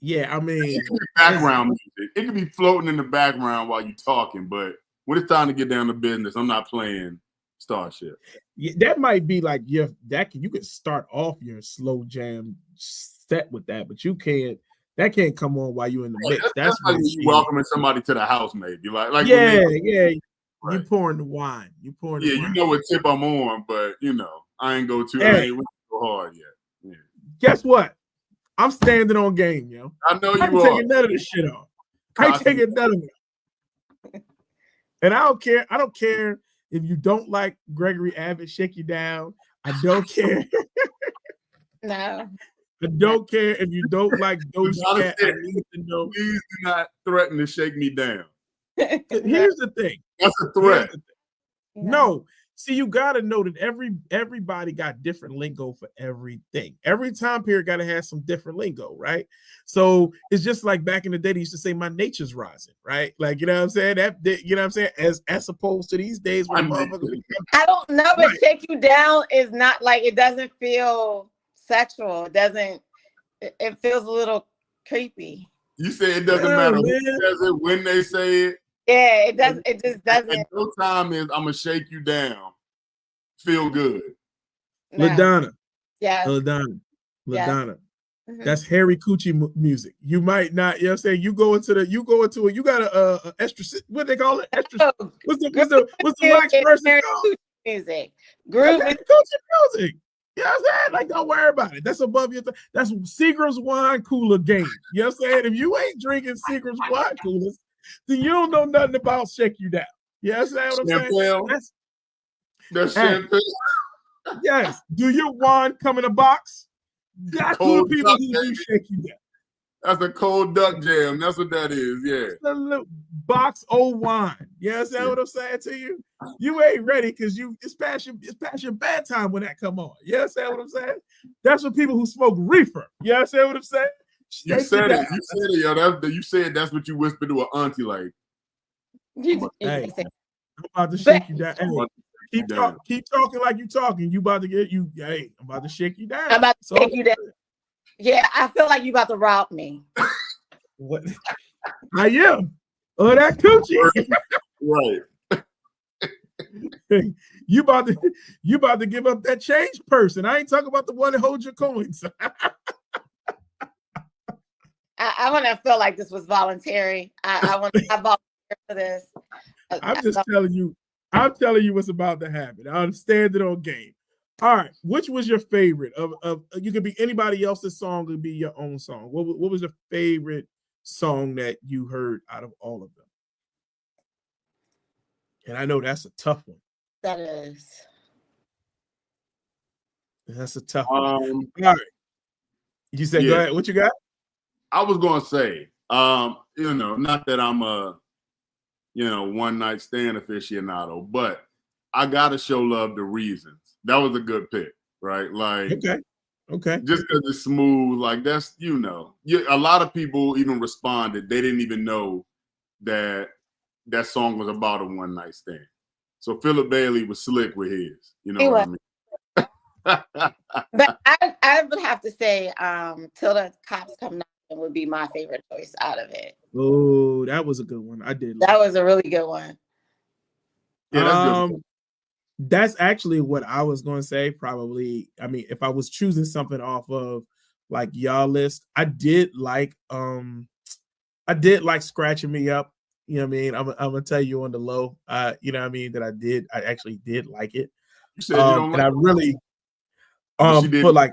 Speaker 1: Yeah, I mean,
Speaker 2: it could be background music. It could be floating in the background while you're talking, but when it's time to get down to business, I'm not playing Starship.
Speaker 1: Yeah, that might be like you could start off your slow jam set with that, but that can't come on while you're in the mix. That's
Speaker 2: like you welcoming somebody to the house, maybe. Like
Speaker 1: yeah.
Speaker 2: Right.
Speaker 1: You pouring the wine. You pouring the wine.
Speaker 2: You know what tip I'm on, but I ain't go hard yet. Yeah.
Speaker 1: Guess what? I'm standing on game, yo.
Speaker 2: I know you are.
Speaker 1: I ain't taking none of this shit off. I ain't taking none of it. And I don't care. I don't care if you don't like Gregory Abbott, Shake You Down. I don't care.
Speaker 3: No.
Speaker 1: I don't care if you don't like Doja Cat. I need to know.
Speaker 2: Please do not threaten to shake me down.
Speaker 1: Here's the thing.
Speaker 2: That's a threat.
Speaker 1: No. See, you gotta know that everybody got different lingo for everything. Every time period gotta have some different lingo, right? So it's just like back in the day, they used to say my nature's rising, right? Like, you know what I'm saying? As opposed to these days when
Speaker 3: I don't know, but Shake You Down is not like, it doesn't feel sexual. It feels a little creepy.
Speaker 2: You say it doesn't matter who says it, when they say it.
Speaker 3: Yeah, it does. It just doesn't.
Speaker 2: And no time is I'm gonna shake you down. Feel good.
Speaker 3: No.
Speaker 1: LaDonna.
Speaker 3: Yeah.
Speaker 1: LaDonna.
Speaker 3: Mm-hmm.
Speaker 1: That's Harry Coochie music. You might not, you know what I'm saying? You go into it, you got a extra, what they call it? Extra, what's the black person called?
Speaker 3: Music. Groove
Speaker 1: Coochie music. You know what I'm saying? Like, don't worry about it. That's above your that's Seagram's wine cooler game. You know what I'm saying? If you ain't drinking Seagram's wine coolers, then you don't know nothing about Shake You Down. You know what I'm saying?
Speaker 2: That's champagne.
Speaker 1: Yes. Do your wine come in a box? That's who the people who do Shake You Down.
Speaker 2: That's a cold duck jam. That's what that is. Yeah.
Speaker 1: It's a little box old wine. You understand what I'm saying to you? You ain't ready because it's past your bedtime when that come on. You understand what I'm saying? That's for people who smoke reefer. You understand what I'm saying?
Speaker 2: You said it, yo. You said that's what you whispered to an auntie, like.
Speaker 1: Hey, I'm about to shake you down. Hey, keep talking like you talking. You about to get you. Hey, I'm about to shake you down.
Speaker 3: I'm about to shake you down. Yeah, I feel like you about to rob me.
Speaker 1: What? I am. Oh, that coochie.
Speaker 2: Right.
Speaker 1: You about to give up that change person. I ain't talking about the one that holds your coins.
Speaker 3: I want to feel like this was voluntary. I volunteer for this.
Speaker 1: I'm just telling you. I'm telling you what's about to happen. I'm standing on game. All right. Which was your favorite of you could be anybody else's song, could be your own song. What was your favorite song that you heard out of all of them? And I know that's a tough one.
Speaker 3: That is.
Speaker 1: That's a tough one. All right. You said, go ahead. What you got?
Speaker 2: I was going to say, not that I'm a, one night stand aficionado, but I got to show love to Reasons. That was a good pick, right? Like,
Speaker 1: okay.
Speaker 2: Just because it's smooth, like that's, a lot of people even responded. They didn't even know that song was about a one night stand. So Philip Bailey was slick with his, you know what I mean?
Speaker 3: But I would have to say, Till the Cops Come Knocking would be my favorite choice out of it.
Speaker 1: Oh, that was a good one. I did.
Speaker 3: That was a really good one.
Speaker 2: Yeah, that's good.
Speaker 1: That's actually what I was going to say. Probably, I mean, if I was choosing something off of like y'all list, I did like Scratching Me Up. You know what I mean? I'm gonna tell you on the low. You know what I mean, that I actually did like it.
Speaker 2: You said you don't like
Speaker 1: and I really
Speaker 2: she did
Speaker 1: put like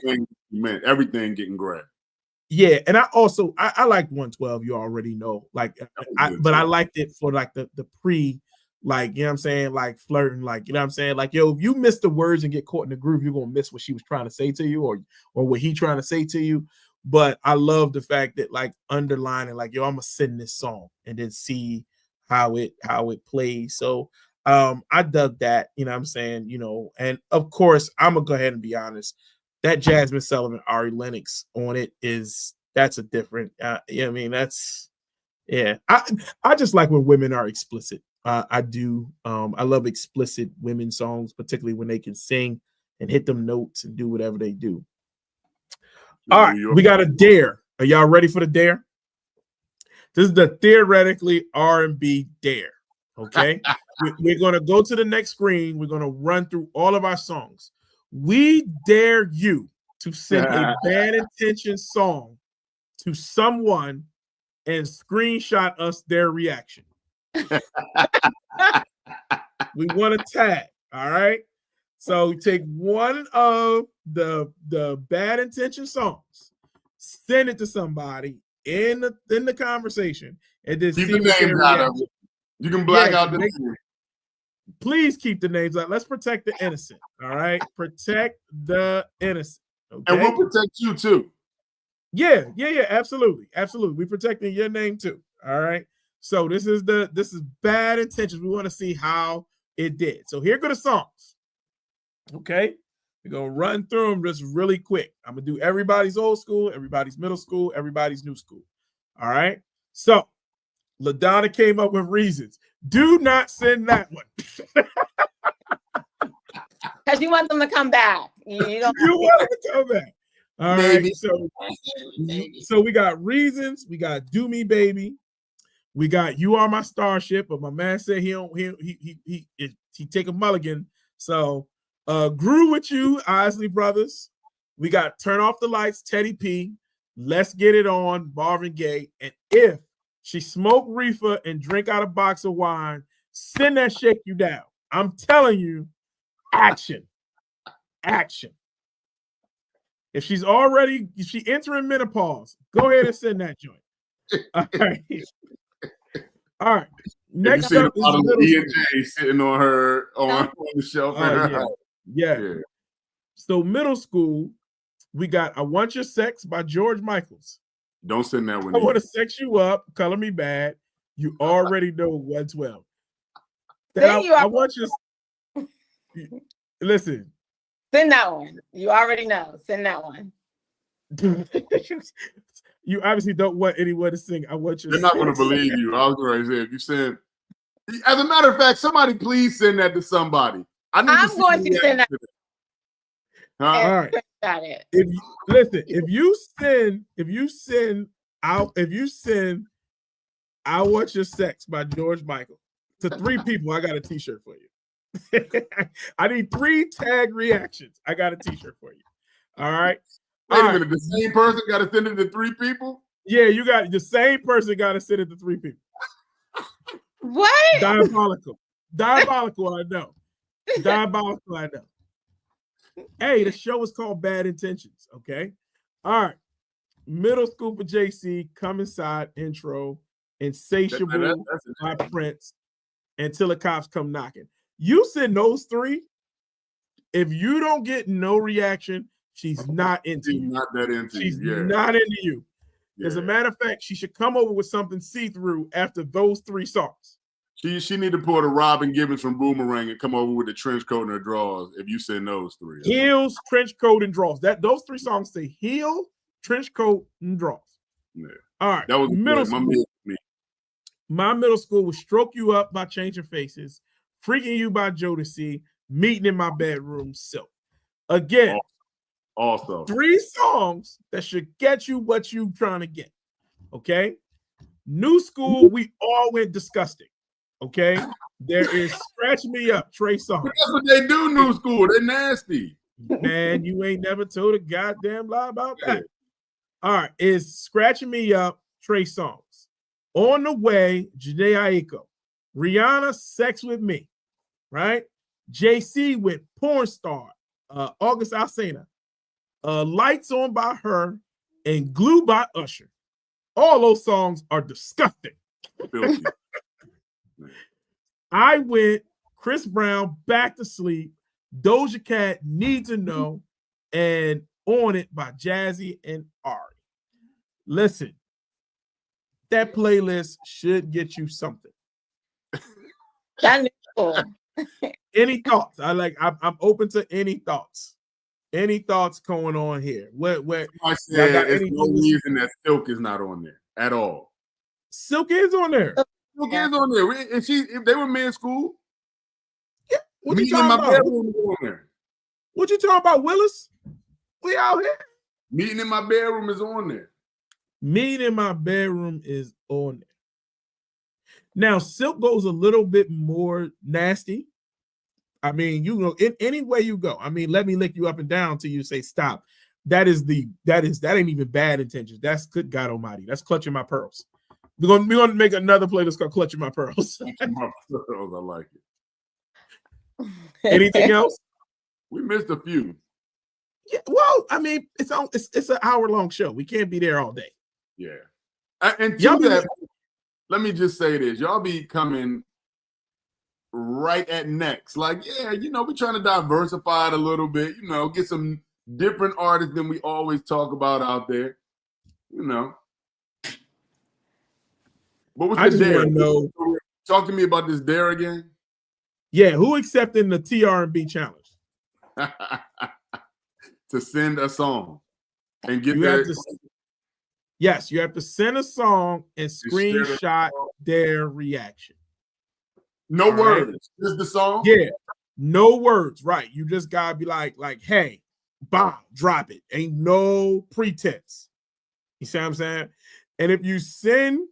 Speaker 2: meant everything getting grabbed.
Speaker 1: Yeah, and I also I liked 112. You already know, like, but I liked it for like the pre, like, you know what I'm saying, like flirting, like, you know what I'm saying, like, yo, if you miss the words and get caught in the groove, you're gonna miss what she was trying to say to you, or what he trying to say to you. But I love the fact that, like, underlining, like, yo, I'm gonna sing this song and then see how it plays. So I dug that, you know what I'm saying, you know, and of course I'm gonna go ahead and be honest. That Jazmine Sullivan, Ari Lennox on it that's a different, you know what I mean? That's, yeah. I just like when women are explicit. I do. I love explicit women songs, particularly when they can sing and hit them notes and do whatever they do. All right, we got a dare. Are y'all ready for the dare? This is the theoretically R&B dare. Okay, we're gonna go to the next screen. We're gonna run through all of our songs. We dare you to send a Bad Intention song to someone and screenshot us their reaction. We want to tag. All right. So take one of the Bad Intention songs, send it to somebody in the conversation, and then
Speaker 2: keep the names out of it. You can black out the names.
Speaker 1: Please keep the names out. Let's protect the innocent. All right. Protect the innocent. Okay?
Speaker 2: And we'll protect you too.
Speaker 1: Yeah. Absolutely. Absolutely. We're protecting your name too. All right. So this is Bad Intentions. We want to see how it did. So here go the songs. Okay. We're going to run through them just really quick. I'm going to do everybody's old school, everybody's middle school, everybody's new school. All right. So LaDonna came up with reasons. Do not send that one.
Speaker 3: Because you want them to come back. You don't
Speaker 1: want them to come back. All right. So we got reasons. We got Do Me Baby. We got You Are My Starship, but my man said he take a mulligan. So Grew With You, Isley Brothers. We got Turn Off the Lights, Teddy P. Let's Get It On, Marvin Gaye. And if she smoke reefer and drink out a box of wine, send that Shake You Down. I'm telling you, action. If she's entering menopause, go ahead and send that joint. All right. Next up is
Speaker 2: E&J sitting on the shelf.
Speaker 1: Yeah. So middle school, we got I Want Your Sex by George Michaels.
Speaker 2: Don't send that one.
Speaker 1: I Want to Sex You Up, Color Me Bad. You already know 112. I want you. Listen.
Speaker 3: Send that one. You already know. Send that one.
Speaker 1: You obviously don't want anyone to sing. I Want Your
Speaker 2: They're not going to believe you. I was going to say, if you send, as a matter of fact, somebody please send that to somebody.
Speaker 3: I'm going to send that.
Speaker 1: All right.
Speaker 3: Got it.
Speaker 1: If you send I Want Your Sex by George Michael to 3 people, I got a t-shirt for you. I need 3 tag reactions. I got a t-shirt for you. All right.
Speaker 2: Wait a minute. The same person got to send it to 3 people?
Speaker 1: Yeah, you got the same person got to send it to 3 people.
Speaker 3: What?
Speaker 1: Diabolical, I know. Diabolical, I know. Hey, the show is called Bad Intentions. Okay. All right. Middle School for JC, Come Inside intro, Insatiable by Prince, Until the Cops Come Knocking. You send those 3. If you don't get no reaction, she's not into you.
Speaker 2: Not that into
Speaker 1: she's
Speaker 2: you.
Speaker 1: Not into you. Yeah. As a matter of fact, she should come over with something see-through after those 3 songs.
Speaker 2: She need to pull the Robin Gibbons from Boomerang and come over with the trench coat and her drawers. If you send those 3,
Speaker 1: heels, trench coat, and drawers. Those 3 songs say heel, trench coat, and drawers.
Speaker 2: Yeah.
Speaker 1: All right.
Speaker 2: That was
Speaker 1: middle school. My middle school was Stroke You Up by Changing Faces, Freaking You by Jodeci, Meeting in My Bedroom, Silk. Again,
Speaker 2: also
Speaker 1: 3 songs that should get you what you trying to get. Okay. New school, we all went disgusting. Okay. There is Scratch Me Up, Trey Songz.
Speaker 2: That's what they do, new school. They're nasty.
Speaker 1: Man, you ain't never told a goddamn lie about that. All right, is Scratching Me Up, Trey Songz. On the Way, Jhené Aiko. Rihanna, Sex With Me, right? JC with Porn Star, August Alsina. Lights On by her, and Glue by Usher. All those songs are disgusting. I went Chris Brown, Back to Sleep, Doja Cat, Need to Know, and On It by Jazzy and Ari. Listen, that playlist should get you something.
Speaker 3: That's cool.
Speaker 1: Any thoughts? I'm open to any thoughts. Any thoughts going on here? What
Speaker 2: I said it's no reason that Silk is not on there at all.
Speaker 1: Silk is on there.
Speaker 2: Silk is on there. And if they were in school,
Speaker 1: yeah. What you talking about? What you talking about, Willis? We out here.
Speaker 2: Meeting in My Bedroom is on there.
Speaker 1: Meeting in My Bedroom is on there. Now, Silk goes a little bit more nasty. I mean, you know, in any way you go. I mean, let me lick you up and down till you say stop. That ain't even bad intentions. That's good God Almighty. That's Clutching My Pearls. We're gonna make another playlist called Clutching My Pearls.
Speaker 2: My pearls, I like it.
Speaker 1: Anything else?
Speaker 2: We missed a few.
Speaker 1: Yeah, well, I mean, it's an hour-long show. We can't be there all day.
Speaker 2: Yeah. And to that, let me just say this. Y'all be coming right at next. Like, yeah, you know, we're trying to diversify it a little bit, you know, get some different artists than we always talk about out there, you know. What was the dare?
Speaker 1: Know,
Speaker 2: talk to me about this dare again.
Speaker 1: Yeah, who accepting the TR&B challenge?
Speaker 2: To send a song and get
Speaker 1: yes, you have to send a song and screenshot their reaction.
Speaker 2: No words, just the song.
Speaker 1: Yeah, no words. Right, you just gotta be like, hey, bomb, drop it. Ain't no pretense. You see what I'm saying? And if you send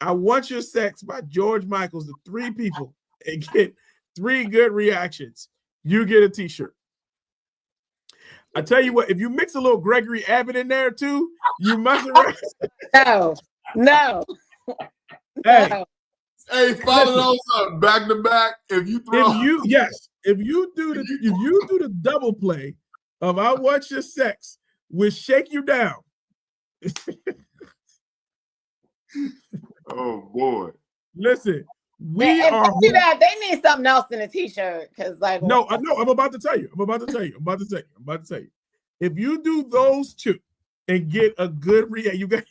Speaker 1: "I Want Your Sex" by George Michaels to 3 people and get 3 good reactions, you get a t-shirt. I tell you what, if you mix a little Gregory Abbott in there too, you must have.
Speaker 3: No.
Speaker 2: Hey, follow those up back to back. If you do the double play of "I Want Your Sex" with "Shake You Down." Oh boy!
Speaker 1: Listen,
Speaker 3: they need something else in a t-shirt because, like,
Speaker 1: no, I'm about to tell you. If you do those 2 and get a good reaction, you got.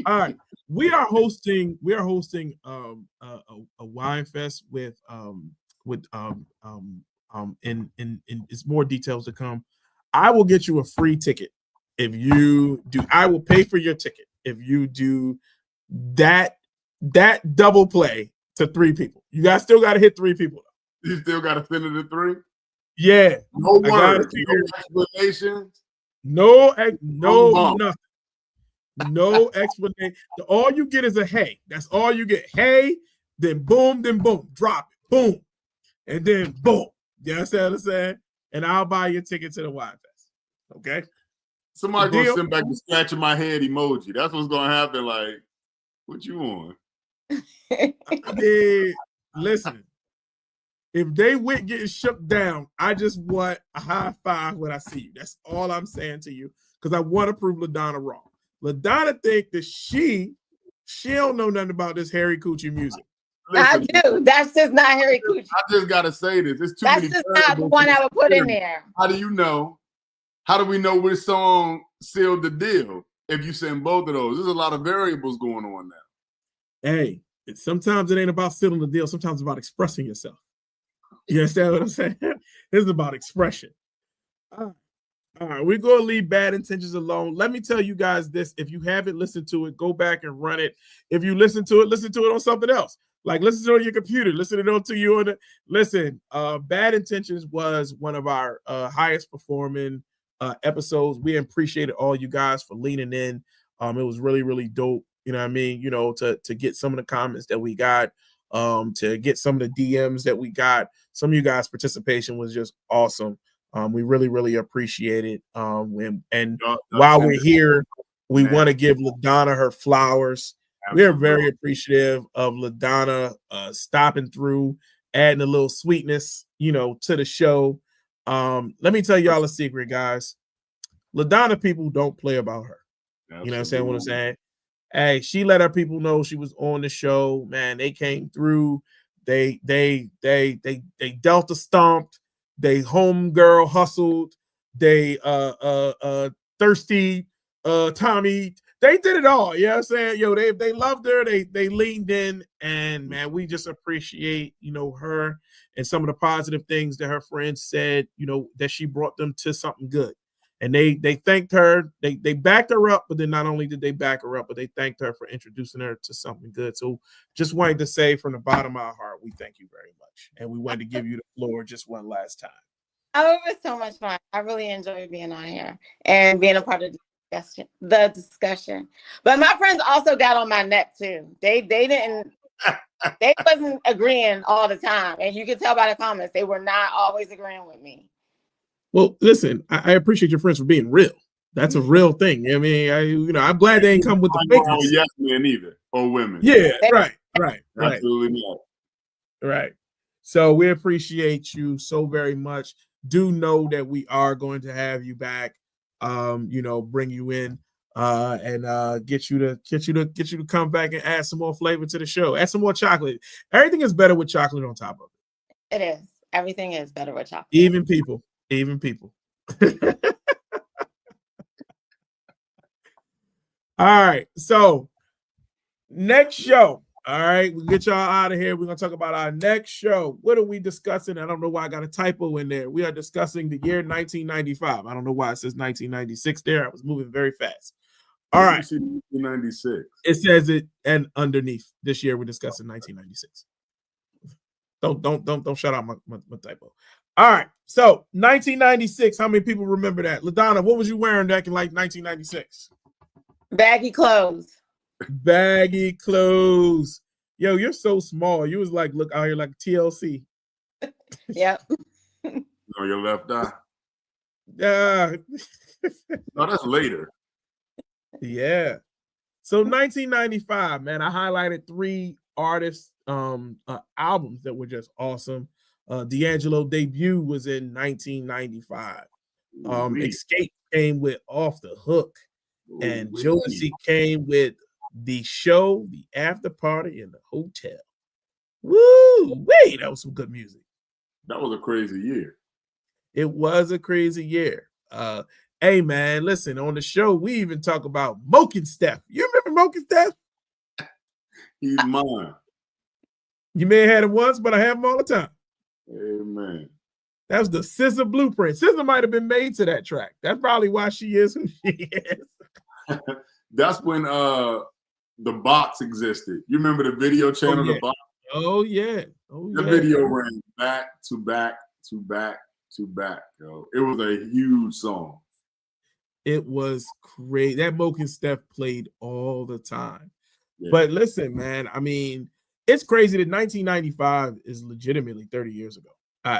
Speaker 1: All right, we are hosting a wine fest with it's more details to come. I will get you a free ticket if you do. I will pay for your ticket if you do that double play to 3 people. You guys still got to hit 3 people.
Speaker 2: You still got to send it to 3.
Speaker 1: Yeah.
Speaker 2: No words. No explanations.
Speaker 1: No, nothing. No explanation. All you get is a hey. That's all you get. Hey, then boom, drop it. Boom. And then boom. You understand what I'm saying? And I'll buy your ticket to the Wine Fest. Okay?
Speaker 2: Somebody gonna send back the scratching my head emoji. That's what's gonna happen. Like, what you want?
Speaker 1: Listen. If they went getting shook down, I just want a high five when I see you. That's all I'm saying to you, because I want to prove LaDonna wrong. LaDonna think that she don't know nothing about this Harry Coochie music.
Speaker 3: Listen, I do. That's just not Harry Coochie.
Speaker 2: I just gotta say this. It's too
Speaker 3: That's
Speaker 2: many.
Speaker 3: That's just not the one I would put in there.
Speaker 2: How do you know? How do we know which song sealed the deal? If you send both of those, there's a lot of variables going on now.
Speaker 1: Hey, sometimes it ain't about sealing the deal. Sometimes it's about expressing yourself. You understand what I'm saying? This is about expression. All right, we're going to leave Bad Intentions alone. Let me tell you guys this. If you haven't listened to it, go back and run it. If you listen to it on something else. Like, listen to it on your computer. Listen to you on the listen. Bad Intentions was one of our highest performing episodes. We appreciated all you guys for leaning in. It was really, really dope. You know what I mean? You know, to get some of the comments that we got, to get some of the DMs that we got. Some of you guys' participation was just awesome. We really, really appreciate it. And while we're here, we want to give LaDonna her flowers. Absolutely. We are very appreciative of LaDonna stopping through, adding a little sweetness, you know, to the show. Let me tell y'all a secret, guys. LaDonna people don't play about her. Absolutely. You know what I'm saying? Hey, she let her people know she was on the show. Man, they came through. They Delta stomped. They homegirl hustled. They thirsty Tommy. They did it all. You know what I'm saying? Yo, they loved her. They leaned in, and man, we just appreciate, you know, her and some of the positive things that her friends said, you know, that she brought them to something good. And they thanked her. They backed her up, but then not only did they back her up, but they thanked her for introducing her to something good. So just wanted to say from the bottom of our heart, we thank you very much. And we wanted to give you the floor just one last time.
Speaker 3: Oh, it was so much fun. I really enjoyed being on here and being a part of the discussion. But my friends also got on my neck too. They wasn't agreeing all the time. And you can tell by the comments, they were not always agreeing with me.
Speaker 1: Well, listen, I appreciate your friends for being real. That's a real thing. I mean, I'm glad they ain't come with the bigness.
Speaker 2: Yes men either, or women.
Speaker 1: Yeah, right.
Speaker 2: Absolutely not.
Speaker 1: Right. So we appreciate you so very much. Do know that we are going to have you back. You know, bring you in and get you to come back and add some more flavor to the show. Add some more chocolate. Everything is better with chocolate on top of
Speaker 3: it. It is. Everything is better with chocolate.
Speaker 1: Even people. All right. So next show. All right. We'll get y'all out of here. We're going to talk about our next show. What are we discussing? I don't know why I got a typo in there. We are discussing the year 1995. I don't know why it says 1996 there. I was moving very fast. All right.
Speaker 2: 1996.
Speaker 1: It says it, and underneath this year we're discussing 1996. Don't shut out my typo. All right. So 1996. How many people remember that? LaDonna, what was you wearing back in like 1996?
Speaker 3: Baggy clothes.
Speaker 1: Baggy clothes. Yo, you're so small. You was like, look out here like TLC.
Speaker 3: Yep.
Speaker 2: On your left eye.
Speaker 1: Yeah.
Speaker 2: No, that's later.
Speaker 1: Yeah. So 1995, man, I highlighted 3 artists albums that were just awesome. D'Angelo debut was in 1995. Escape came with Off the Hook, and Jodeci came with The Show, The After Party, and The Hotel. Woo! Wait, that was some good music.
Speaker 2: That was a crazy year.
Speaker 1: It was a crazy year. Hey man, listen, on the show we even talk about Moke and Steph. You remember Moke and Steph?
Speaker 2: He's mine.
Speaker 1: You may have had him once, but I have him all the time.
Speaker 2: Amen.
Speaker 1: That was the SZA blueprint. SZA might have been made to that track. That's probably why she is who she is.
Speaker 2: That's when the box existed. You remember the video channel, The Box?
Speaker 1: Oh yeah.
Speaker 2: The video ran back to back to back to back. Yo. It was a huge song.
Speaker 1: It was great. That Moke and Steph played all the time. Yeah. But listen, man, I mean, it's crazy that 1995 is legitimately 30 years ago.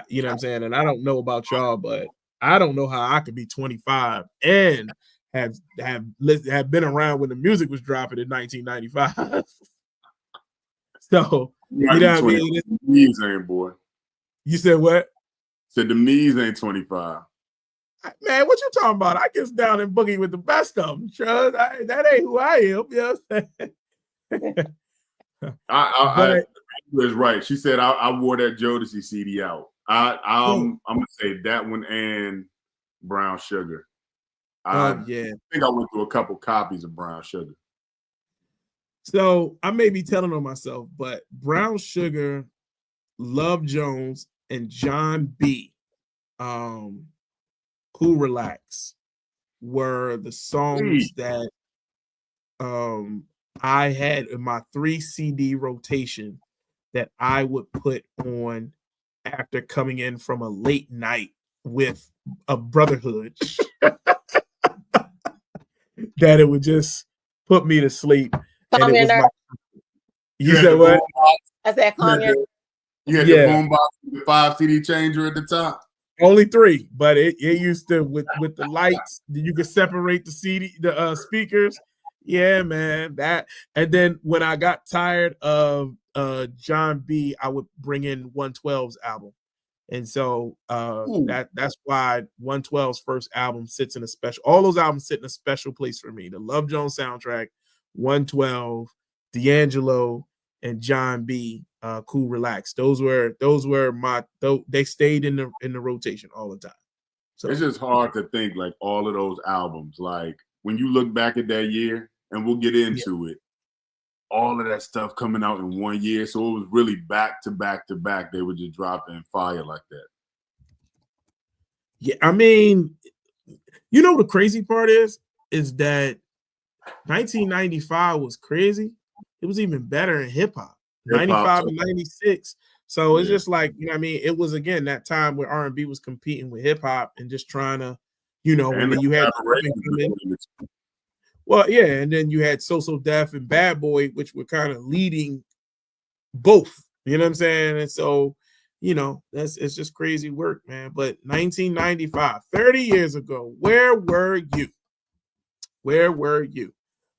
Speaker 1: You know what I'm saying? And I don't know about y'all, but I don't know how I could be 25 and have been around when the music was dropping in 1995. So, you know what I mean?
Speaker 2: The knees ain't, boy.
Speaker 1: You said what?
Speaker 2: Said the knees ain't 25.
Speaker 1: Man, what you talking about? I get down and boogie with the best of them. Trust. That ain't who I am. You know what I'm saying?
Speaker 2: I was right. She said I wore that Jodeci CD out. I'm gonna say that one and Brown Sugar. I think I went through a couple copies of Brown Sugar.
Speaker 1: So I may be telling on myself, but Brown Sugar, Love Jones, and John B. Cool Relax were the songs that I had in my 3 CD rotation that I would put on after coming in from a late night with a Brotherhood that it would just put me to sleep.
Speaker 3: Calm your nerves.
Speaker 1: You said what?
Speaker 3: I said calm your.
Speaker 2: You had the boombox with the 5 CD changer at the top.
Speaker 1: Only 3, but it used to with the lights. You could separate the speakers. Yeah, man. That, and then when I got tired of John B, I would bring in 112's album. And so that's why 112's first album sits in a special. All those albums sit in a special place for me. The Love Jones soundtrack, 112, D'Angelo, and John B. Cool Relax. Those were my. They stayed in the rotation all the time. So
Speaker 2: it's just hard to think like all of those albums. Like when you look back at that year, and we'll get into it. All of that stuff coming out in one year. So it was really back to back to back. They were just dropping fire like that.
Speaker 1: Yeah, I mean, you know, the crazy part is that 1995 was crazy. It was even better in hip hop. 95 and 96. So it's just like, you know what I mean? It was, again, that time where R&B was competing with hip hop and just trying to, you know, and then you had and then you had So Def and Bad Boy, which were kind of leading both. You know what I'm saying? And so, you know, it's just crazy work, man. But 1995, 30 years ago, where were you? Where were you?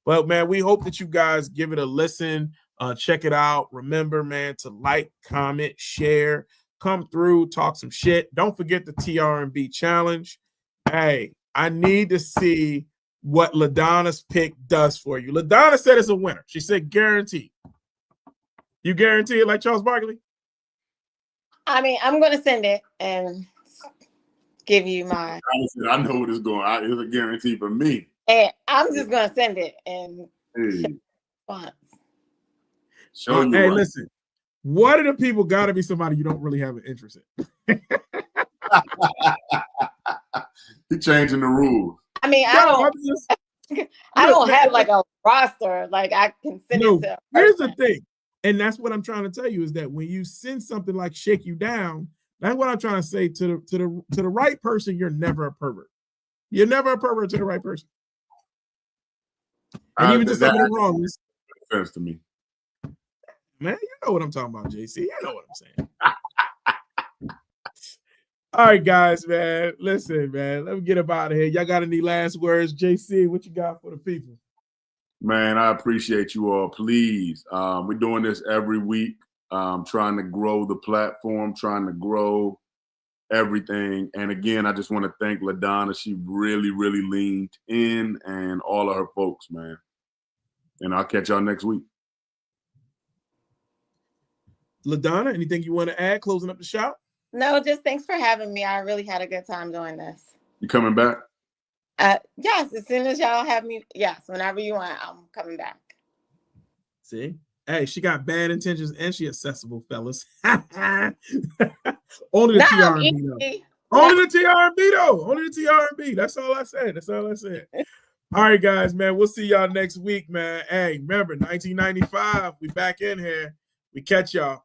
Speaker 1: But, man, we hope that you guys give it a listen. Check it out. Remember, man, to like, comment, share, come through, talk some shit. Don't forget the TR&B challenge. Hey, I need to see what LaDonna's pick does for you. LaDonna said it's a winner. She said guaranteed. You guarantee it like Charles Barkley?
Speaker 3: I mean, I'm going to send it and give you my.
Speaker 2: I know what it's going. It's a guarantee for me.
Speaker 3: And I'm just going to send it and
Speaker 2: show you.
Speaker 1: Hey, listen. What are the people got to be somebody you don't really have an interest in?
Speaker 2: He's changing the rules.
Speaker 3: I mean, I don't have like a roster. Like I can send it to.
Speaker 1: Here's the thing, and that's what I'm trying to tell you is that when you send something like "Shake You Down," that's what I'm trying to say to the right person. You're never a pervert. You're never a pervert to the right person. And even to somebody wrong, makes
Speaker 2: sense to me.
Speaker 1: Man, you know what I'm talking about, JC. You know what I'm saying. All right, guys, man. Listen, man. Let me get up out of here. Y'all got any last words? JC, what you got for the people?
Speaker 2: Man, I appreciate you all. Please. We're doing this every week. Trying to grow the platform, trying to grow everything. And again, I just want to thank LaDonna. She really, really leaned in, and all of her folks, man. And I'll catch y'all next week.
Speaker 1: LaDonna, anything you want to add closing up the shop?
Speaker 3: No, just thanks for having me. I really had a good time doing this.
Speaker 2: You coming back?
Speaker 3: Yes, as soon as y'all have me. Yes, whenever you want, I'm coming back.
Speaker 1: See? Hey, she got bad intentions and she accessible, fellas. Only the TR&B though. Only the TR&B though. Only the TR&B. That's all I said. All right, guys, man. We'll see y'all next week, man. Hey, remember, 1995. We back in here. We catch y'all.